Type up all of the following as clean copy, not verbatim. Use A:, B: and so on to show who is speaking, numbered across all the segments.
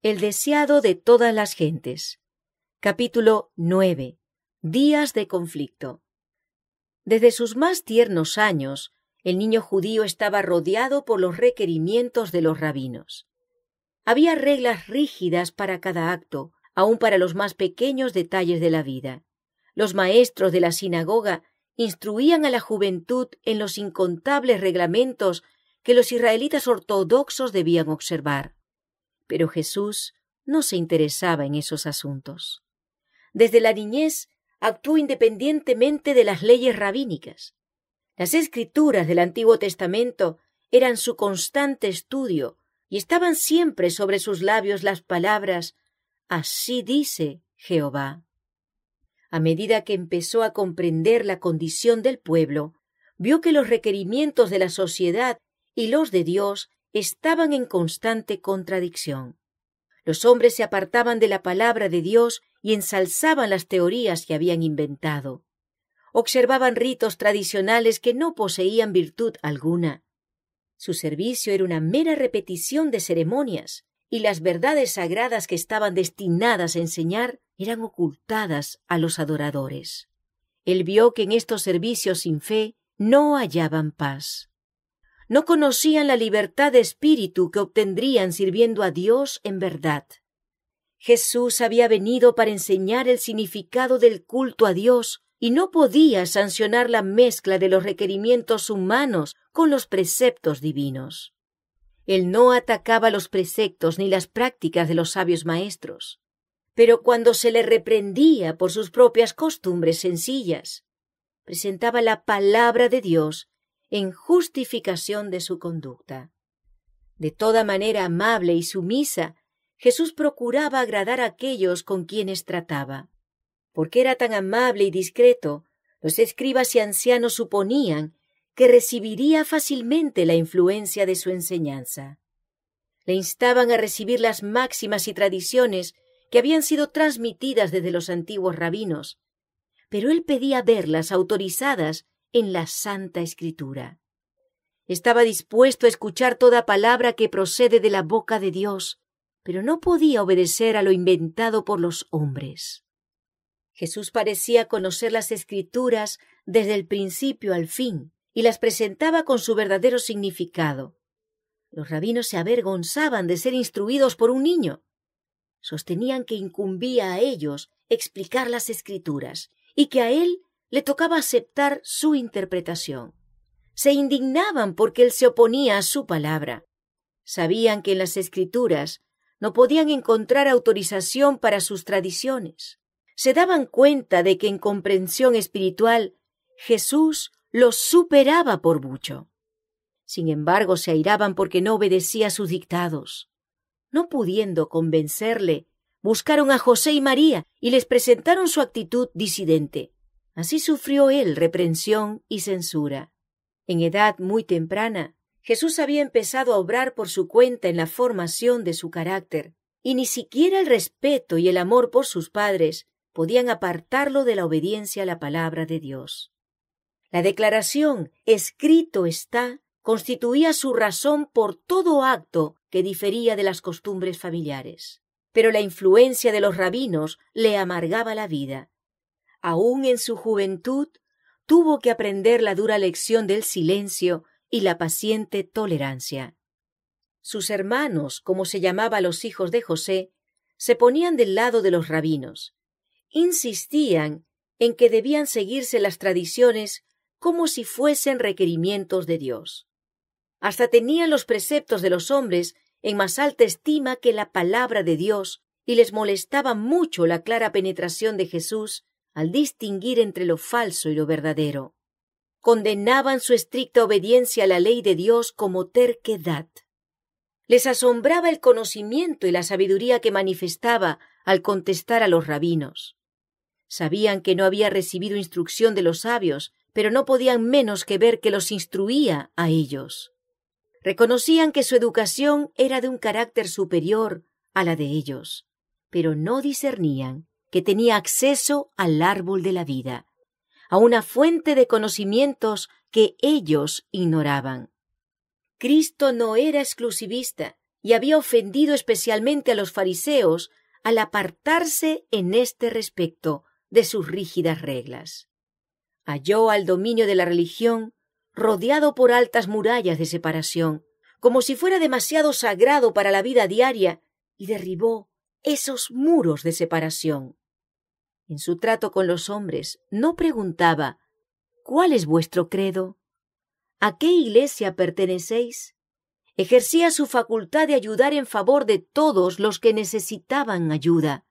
A: El deseado de todas las gentes. Capítulo 9. Días de conflicto. Desde sus más tiernos años, el niño judío estaba rodeado por los requerimientos de los rabinos. Había reglas rígidas para cada acto, aun para los más pequeños detalles de la vida. Los maestros de la sinagoga instruían a la juventud en los incontables reglamentos que los israelitas ortodoxos debían observar. Pero Jesús no se interesaba en esos asuntos. Desde la niñez actuó independientemente de las leyes rabínicas. Las escrituras del Antiguo Testamento eran su constante estudio y estaban siempre sobre sus labios las palabras «Así dice Jehová». A medida que empezó a comprender la condición del pueblo, vio que los requerimientos de la sociedad y los de Dios estaban en constante contradicción. Los hombres se apartaban de la palabra de Dios y ensalzaban las teorías que habían inventado. Observaban ritos tradicionales que no poseían virtud alguna. Su servicio era una mera repetición de ceremonias, y las verdades sagradas que estaban destinadas a enseñar eran ocultadas a los adoradores. Él vio que en estos servicios sin fe no hallaban paz. No conocían la libertad de espíritu que obtendrían sirviendo a Dios en verdad. Jesús había venido para enseñar el significado del culto a Dios y no podía sancionar la mezcla de los requerimientos humanos con los preceptos divinos. Él no atacaba los preceptos ni las prácticas de los sabios maestros, pero cuando se le reprendía por sus propias costumbres sencillas, presentaba la palabra de Dios en justificación de su conducta. De toda manera amable y sumisa, Jesús procuraba agradar a aquellos con quienes trataba. Porque era tan amable y discreto, los escribas y ancianos suponían que recibiría fácilmente la influencia de su enseñanza. Le instaban a recibir las máximas y tradiciones que habían sido transmitidas desde los antiguos rabinos, pero él pedía verlas autorizadas en la Santa Escritura. Estaba dispuesto a escuchar toda palabra que procede de la boca de Dios, pero no podía obedecer a lo inventado por los hombres. Jesús parecía conocer las Escrituras desde el principio al fin y las presentaba con su verdadero significado. Los rabinos se avergonzaban de ser instruidos por un niño. Sostenían que incumbía a ellos explicar las Escrituras y que a él le tocaba aceptar su interpretación. Se indignaban porque él se oponía a su palabra. Sabían que en las Escrituras no podían encontrar autorización para sus tradiciones. Se daban cuenta de que en comprensión espiritual Jesús los superaba por mucho. Sin embargo, se airaban porque no obedecía sus dictados. No pudiendo convencerle, buscaron a José y María y les presentaron su actitud disidente. Así sufrió él reprensión y censura. En edad muy temprana, Jesús había empezado a obrar por su cuenta en la formación de su carácter, y ni siquiera el respeto y el amor por sus padres podían apartarlo de la obediencia a la palabra de Dios. La declaración «escrito está» constituía su razón por todo acto que difería de las costumbres familiares. Pero la influencia de los rabinos le amargaba la vida. Aún en su juventud, tuvo que aprender la dura lección del silencio y la paciente tolerancia. Sus hermanos, como se llamaba a los hijos de José, se ponían del lado de los rabinos. Insistían en que debían seguirse las tradiciones como si fuesen requerimientos de Dios. Hasta tenían los preceptos de los hombres en más alta estima que la palabra de Dios y les molestaba mucho la clara penetración de Jesús al distinguir entre lo falso y lo verdadero. Condenaban su estricta obediencia a la ley de Dios como terquedad. Les asombraba el conocimiento y la sabiduría que manifestaba al contestar a los rabinos. Sabían que no había recibido instrucción de los sabios, pero no podían menos que ver que los instruía a ellos. Reconocían que su educación era de un carácter superior a la de ellos, pero no discernían que tenía acceso al árbol de la vida, a una fuente de conocimientos que ellos ignoraban. Cristo no era exclusivista y había ofendido especialmente a los fariseos al apartarse en este respecto de sus rígidas reglas. Halló al dominio de la religión rodeado por altas murallas de separación, como si fuera demasiado sagrado para la vida diaria, y derribó esos muros de separación. En su trato con los hombres no preguntaba: ¿cuál es vuestro credo? ¿A qué iglesia pertenecéis? Ejercía su facultad de ayudar en favor de todos los que necesitaban ayuda.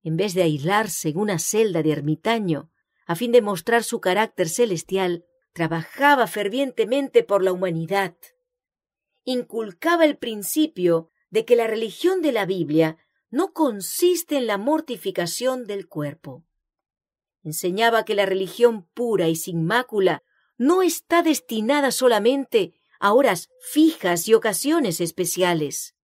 A: En vez de aislarse en una celda de ermitaño, a fin de mostrar su carácter celestial, trabajaba fervientemente por la humanidad. Inculcaba el principio de que la religión de la Biblia no consiste en la mortificación del cuerpo. Enseñaba que la religión pura y sin mácula no está destinada solamente a horas fijas y ocasiones especiales.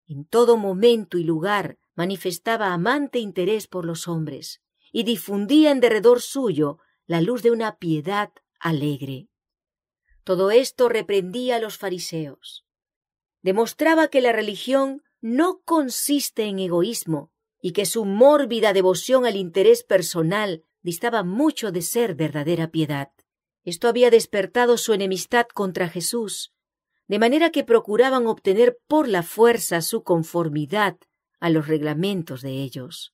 A: En todo momento y lugar manifestaba amante interés por los hombres y difundía en derredor suyo la luz de una piedad alegre. Todo esto reprendía a los fariseos. Demostraba que la religión no consiste en egoísmo y que su mórbida devoción al interés personal distaba mucho de ser verdadera piedad. Esto había despertado su enemistad contra Jesús, de manera que procuraban obtener por la fuerza su conformidad a los reglamentos de ellos.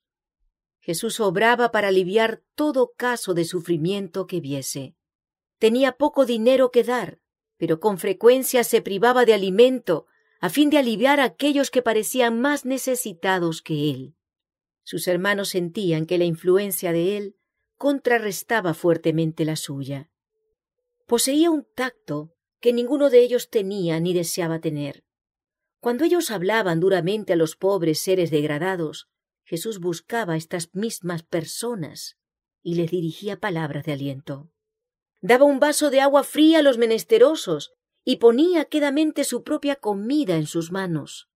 A: Jesús obraba para aliviar todo caso de sufrimiento que viese. Tenía poco dinero que dar, pero con frecuencia se privaba de alimento a fin de aliviar a aquellos que parecían más necesitados que él. Sus hermanos sentían que la influencia de él contrarrestaba fuertemente la suya. Poseía un tacto que ninguno de ellos tenía ni deseaba tener. Cuando ellos hablaban duramente a los pobres seres degradados, Jesús buscaba a estas mismas personas y les dirigía palabras de aliento. Daba un vaso de agua fría a los menesterosos y ponía quedamente su propia comida en sus manos.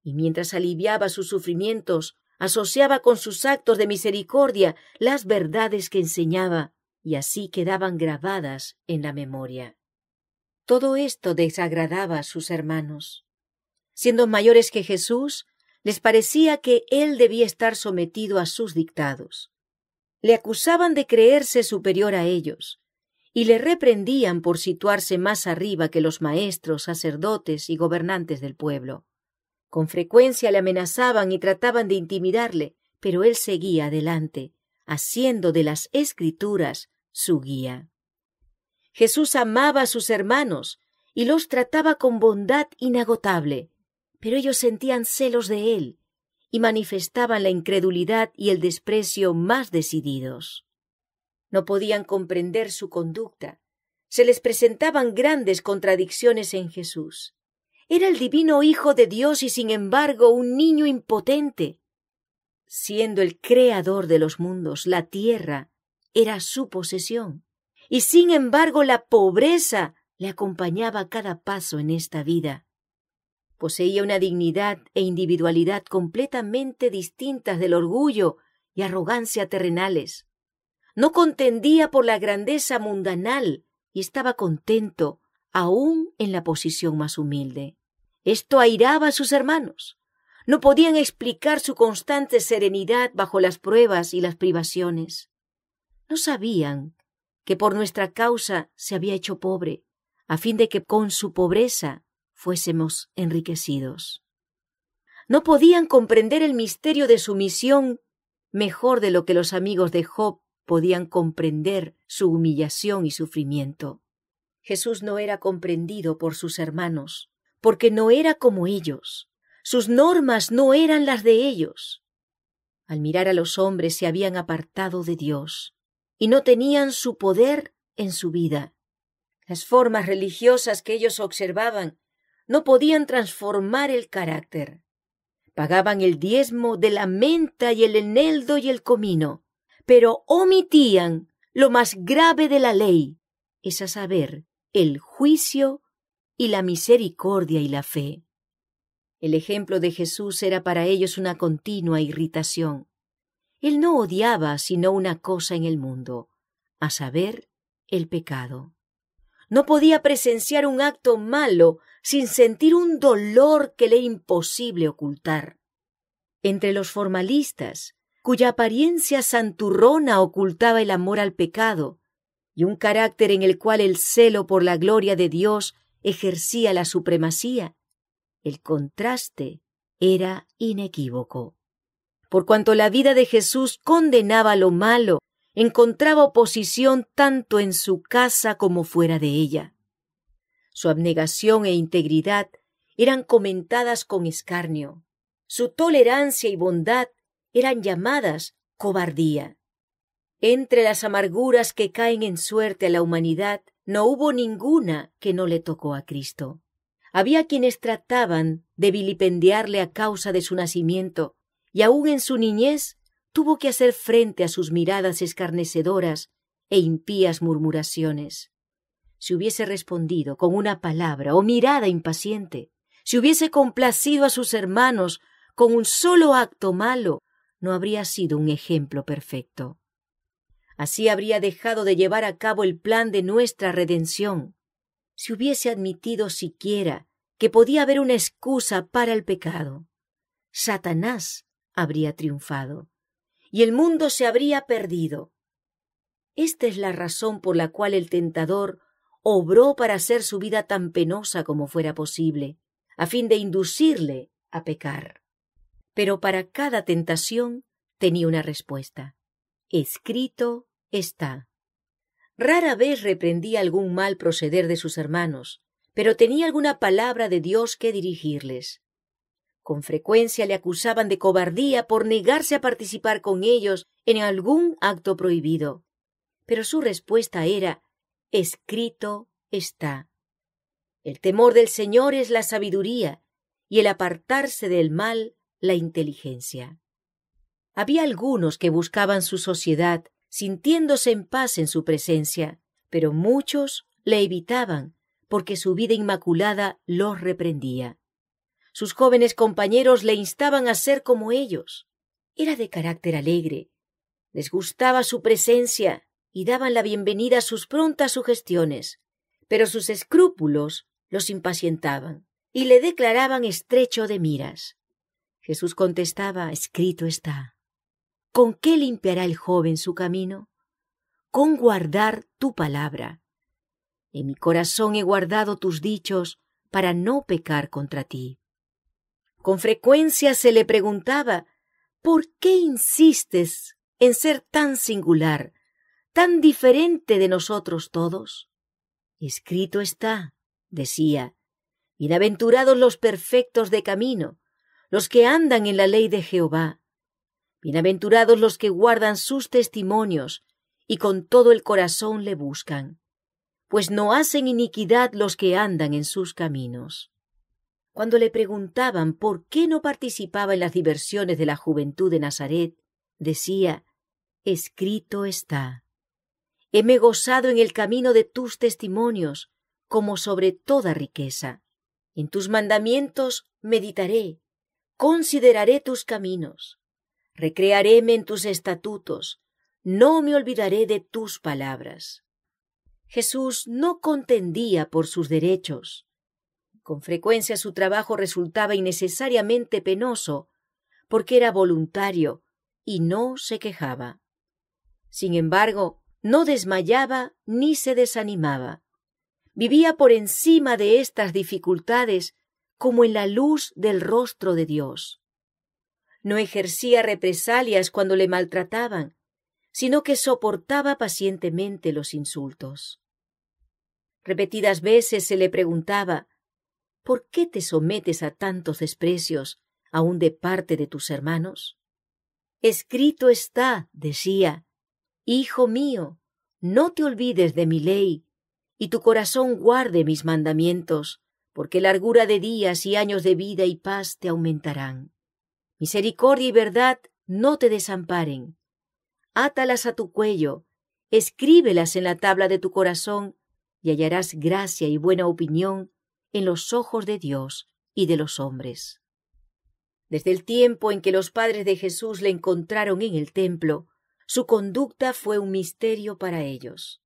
A: Y mientras aliviaba sus sufrimientos, asociaba con sus actos de misericordia las verdades que enseñaba, y así quedaban grabadas en la memoria. Todo esto desagradaba a sus hermanos. Siendo mayores que Jesús, les parecía que él debía estar sometido a sus dictados. Le acusaban de creerse superior a ellos, y le reprendían por situarse más arriba que los maestros, sacerdotes y gobernantes del pueblo. Con frecuencia le amenazaban y trataban de intimidarle, pero él seguía adelante, haciendo de las Escrituras su guía. Jesús amaba a sus hermanos y los trataba con bondad inagotable, pero ellos sentían celos de él y manifestaban la incredulidad y el desprecio más decididos. No podían comprender su conducta. Se les presentaban grandes contradicciones en Jesús. Era el divino Hijo de Dios y, sin embargo, un niño impotente. Siendo el creador de los mundos, la tierra era su posesión. Y, sin embargo, la pobreza le acompañaba a cada paso en esta vida. Poseía una dignidad e individualidad completamente distintas del orgullo y arrogancia terrenales. No contendía por la grandeza mundanal y estaba contento aún en la posición más humilde. Esto airaba a sus hermanos. No podían explicar su constante serenidad bajo las pruebas y las privaciones. No sabían que por nuestra causa se había hecho pobre, a fin de que con su pobreza fuésemos enriquecidos. No podían comprender el misterio de su misión mejor de lo que los amigos de Job podían comprender su humillación y sufrimiento. Jesús no era comprendido por sus hermanos, porque no era como ellos. Sus normas no eran las de ellos. Al mirar a los hombres se habían apartado de Dios y no tenían su poder en su vida. Las formas religiosas que ellos observaban no podían transformar el carácter. Pagaban el diezmo de la menta y el eneldo y el comino, pero omitían lo más grave de la ley, es a saber, el juicio y la misericordia y la fe. El ejemplo de Jesús era para ellos una continua irritación. Él no odiaba sino una cosa en el mundo, a saber, el pecado. No podía presenciar un acto malo sin sentir un dolor que le era imposible ocultar. Entre los formalistas, cuya apariencia santurrona ocultaba el amor al pecado, y un carácter en el cual el celo por la gloria de Dios ejercía la supremacía, el contraste era inequívoco. Por cuanto la vida de Jesús condenaba lo malo, encontraba oposición tanto en su casa como fuera de ella. Su abnegación e integridad eran comentadas con escarnio. Su tolerancia y bondad eran llamadas cobardía. Entre las amarguras que caen en suerte a la humanidad, no hubo ninguna que no le tocó a Cristo. Había quienes trataban de vilipendiarle a causa de su nacimiento, y aún en su niñez tuvo que hacer frente a sus miradas escarnecedoras e impías murmuraciones. Si hubiese respondido con una palabra o mirada impaciente, si hubiese complacido a sus hermanos con un solo acto malo, no habría sido un ejemplo perfecto. Así habría dejado de llevar a cabo el plan de nuestra redención. Si hubiese admitido siquiera que podía haber una excusa para el pecado, Satanás habría triunfado y el mundo se habría perdido. Esta es la razón por la cual el tentador obró para hacer su vida tan penosa como fuera posible, a fin de inducirle a pecar. Pero para cada tentación tenía una respuesta. Escrito está. Rara vez reprendía algún mal proceder de sus hermanos, pero tenía alguna palabra de Dios que dirigirles. Con frecuencia le acusaban de cobardía por negarse a participar con ellos en algún acto prohibido, pero su respuesta era: escrito está. El temor del Señor es la sabiduría, y el apartarse del mal la inteligencia. Había algunos que buscaban su sociedad, sintiéndose en paz en su presencia, pero muchos le evitaban, porque su vida inmaculada los reprendía. Sus jóvenes compañeros le instaban a ser como ellos. Era de carácter alegre, les gustaba su presencia y daban la bienvenida a sus prontas sugestiones, pero sus escrúpulos los impacientaban y le declaraban estrecho de miras. Jesús contestaba: escrito está. ¿Con qué limpiará el joven su camino? Con guardar tu palabra. En mi corazón he guardado tus dichos para no pecar contra ti. Con frecuencia se le preguntaba: ¿por qué insistes en ser tan singular, tan diferente de nosotros todos? Escrito está, decía, bienaventurados los perfectos de camino, los que andan en la ley de Jehová. Bienaventurados los que guardan sus testimonios y con todo el corazón le buscan, pues no hacen iniquidad los que andan en sus caminos. Cuando le preguntaban por qué no participaba en las diversiones de la juventud de Nazaret, decía: escrito está. Heme gozado en el camino de tus testimonios, como sobre toda riqueza. En tus mandamientos meditaré, consideraré tus caminos. Recrearéme en tus estatutos, no me olvidaré de tus palabras. Jesús no contendía por sus derechos. Con frecuencia su trabajo resultaba innecesariamente penoso, porque era voluntario y no se quejaba. Sin embargo, no desmayaba ni se desanimaba. Vivía por encima de estas dificultades como en la luz del rostro de Dios. No ejercía represalias cuando le maltrataban, sino que soportaba pacientemente los insultos. Repetidas veces se le preguntaba: ¿por qué te sometes a tantos desprecios, aun de parte de tus hermanos? Escrito está, decía: Hijo mío, no te olvides de mi ley, y tu corazón guarde mis mandamientos, porque largura de días y años de vida y paz te aumentarán. Misericordia y verdad no te desamparen. Átalas a tu cuello, escríbelas en la tabla de tu corazón, y hallarás gracia y buena opinión en los ojos de Dios y de los hombres. Desde el tiempo en que los padres de Jesús le encontraron en el templo, su conducta fue un misterio para ellos.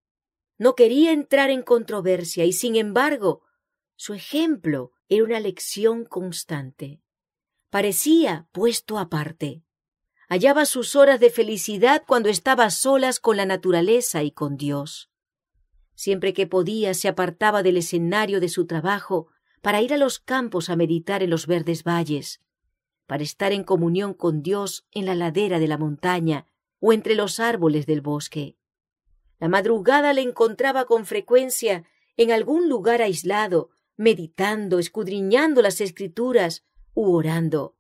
A: No quería entrar en controversia y, sin embargo, Su ejemplo era una lección constante. Parecía puesto aparte. Hallaba sus horas de felicidad cuando estaba a solas con la naturaleza y con Dios. Siempre que podía se apartaba del escenario de su trabajo para ir a los campos a meditar en los verdes valles, para estar en comunión con Dios en la ladera de la montaña o entre los árboles del bosque. La madrugada le encontraba con frecuencia en algún lugar aislado, meditando, escudriñando las Escrituras u orando.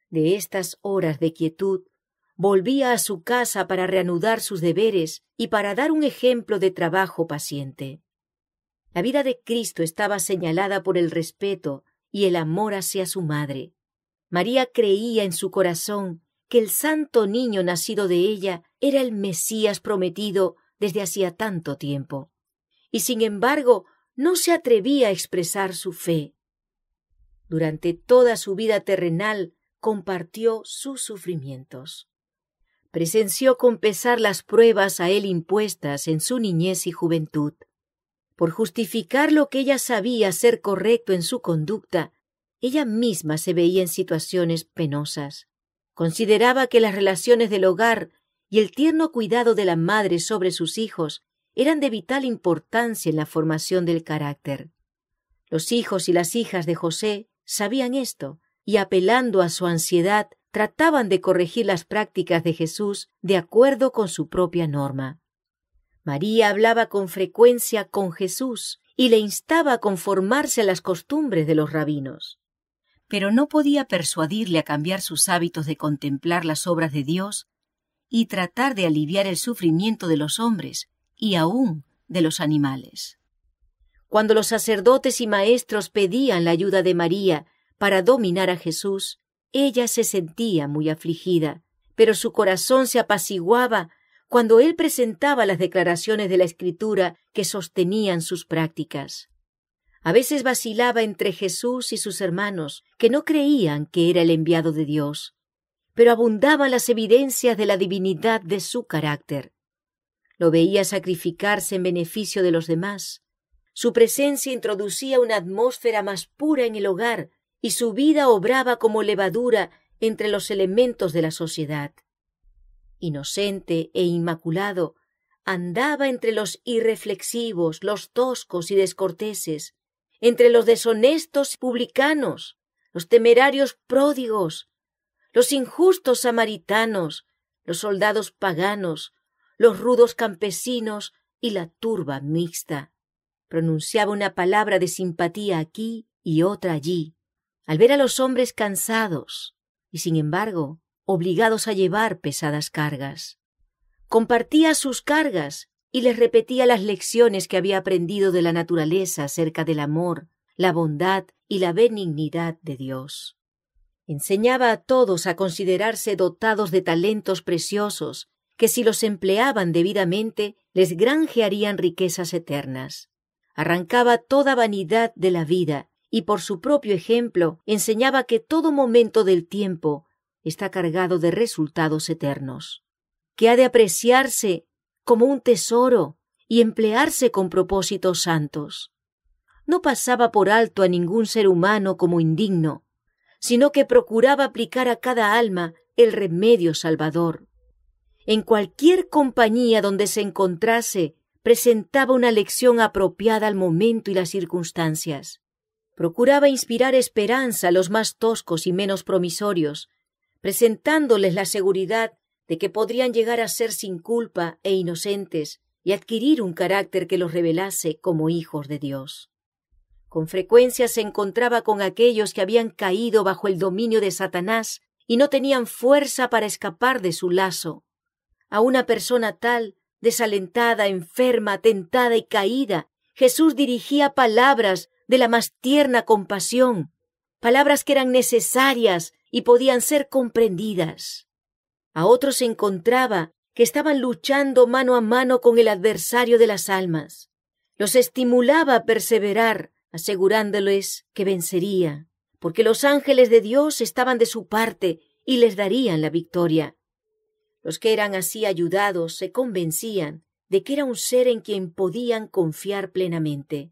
A: De estas horas de quietud, volvía a su casa para reanudar sus deberes y para dar un ejemplo de trabajo paciente. La vida de Cristo estaba señalada por el respeto y el amor hacia su madre. María creía en su corazón que el santo niño nacido de ella era el Mesías prometido desde hacía tanto tiempo, y sin embargo no se atrevía a expresar su fe. Durante toda su vida terrenal compartió sus sufrimientos. Presenció con pesar las pruebas a él impuestas en su niñez y juventud. Por justificar lo que ella sabía ser correcto en su conducta, ella misma se veía en situaciones penosas. Consideraba que las relaciones del hogar y el tierno cuidado de la madre sobre sus hijos eran de vital importancia en la formación del carácter. Los hijos y las hijas de José sabían esto, y apelando a su ansiedad, trataban de corregir las prácticas de Jesús de acuerdo con su propia norma. María hablaba con frecuencia con Jesús y le instaba a conformarse a las costumbres de los rabinos. Pero no podía persuadirle a cambiar sus hábitos de contemplar las obras de Dios y tratar de aliviar el sufrimiento de los hombres y aún de los animales. Cuando los sacerdotes y maestros pedían la ayuda de María para dominar a Jesús, ella se sentía muy afligida, pero su corazón se apaciguaba cuando él presentaba las declaraciones de la Escritura que sostenían sus prácticas. A veces vacilaba entre Jesús y sus hermanos, que no creían que era el enviado de Dios, pero abundaban las evidencias de la divinidad de su carácter. Lo veía sacrificarse en beneficio de los demás. Su presencia introducía una atmósfera más pura en el hogar, y su vida obraba como levadura entre los elementos de la sociedad. Inocente e inmaculado, andaba entre los irreflexivos, los toscos y descorteses, entre los deshonestos publicanos, los temerarios pródigos, los injustos samaritanos, los soldados paganos, los rudos campesinos y la turba mixta. Pronunciaba una palabra de simpatía aquí y otra allí, al ver a los hombres cansados y, sin embargo, obligados a llevar pesadas cargas. Compartía sus cargas y les repetía las lecciones que había aprendido de la naturaleza acerca del amor, la bondad y la benignidad de Dios. Enseñaba a todos a considerarse dotados de talentos preciosos que, si los empleaban debidamente, les granjearían riquezas eternas. Arrancaba toda vanidad de la vida y, por su propio ejemplo, enseñaba que todo momento del tiempo está cargado de resultados eternos, que ha de apreciarse como un tesoro y emplearse con propósitos santos. No pasaba por alto a ningún ser humano como indigno, sino que procuraba aplicar a cada alma el remedio salvador. En cualquier compañía donde se encontrase, presentaba una lección apropiada al momento y las circunstancias. Procuraba inspirar esperanza a los más toscos y menos promisorios, presentándoles la seguridad de que podrían llegar a ser sin culpa e inocentes y adquirir un carácter que los revelase como hijos de Dios. Con frecuencia se encontraba con aquellos que habían caído bajo el dominio de Satanás y no tenían fuerza para escapar de su lazo. A una persona tal, desalentada, enferma, tentada y caída, Jesús dirigía palabras de la más tierna compasión, palabras que eran necesarias y podían ser comprendidas. A otros se encontraba que estaban luchando mano a mano con el adversario de las almas. Los estimulaba a perseverar, asegurándoles que vencería, porque los ángeles de Dios estaban de su parte y les darían la victoria. Los que eran así ayudados se convencían de que era un ser en quien podían confiar plenamente.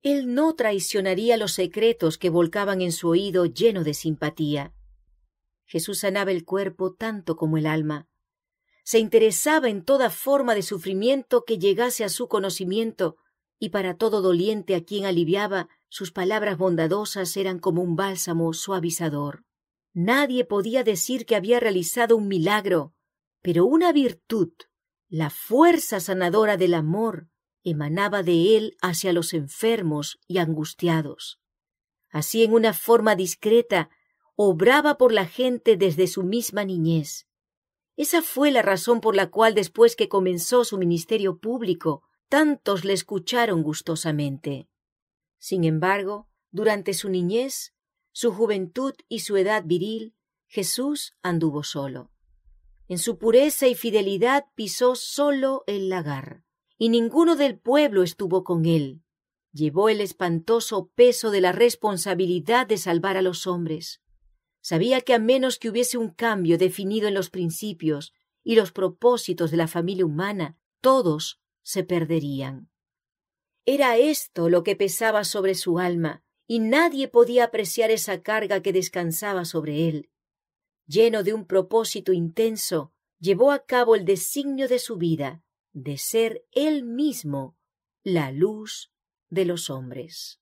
A: Él no traicionaría los secretos que volcaban en su oído lleno de simpatía. Jesús sanaba el cuerpo tanto como el alma. Se interesaba en toda forma de sufrimiento que llegase a su conocimiento, y para todo doliente a quien aliviaba, sus palabras bondadosas eran como un bálsamo suavizador. Nadie podía decir que había realizado un milagro, pero una virtud, la fuerza sanadora del amor, emanaba de él hacia los enfermos y angustiados. Así, en una forma discreta, obraba por la gente desde su misma niñez. Esa fue la razón por la cual, después que comenzó su ministerio público, tantos le escucharon gustosamente. Sin embargo, durante su niñez, su juventud y su edad viril, Jesús anduvo solo. En su pureza y fidelidad pisó solo el lagar, y ninguno del pueblo estuvo con él. Llevó el espantoso peso de la responsabilidad de salvar a los hombres. Sabía que a menos que hubiese un cambio definido en los principios y los propósitos de la familia humana, todos se perderían. Era esto lo que pesaba sobre su alma, y nadie podía apreciar esa carga que descansaba sobre él. Lleno de un propósito intenso, llevó a cabo el designio de su vida, de ser él mismo la luz de los hombres.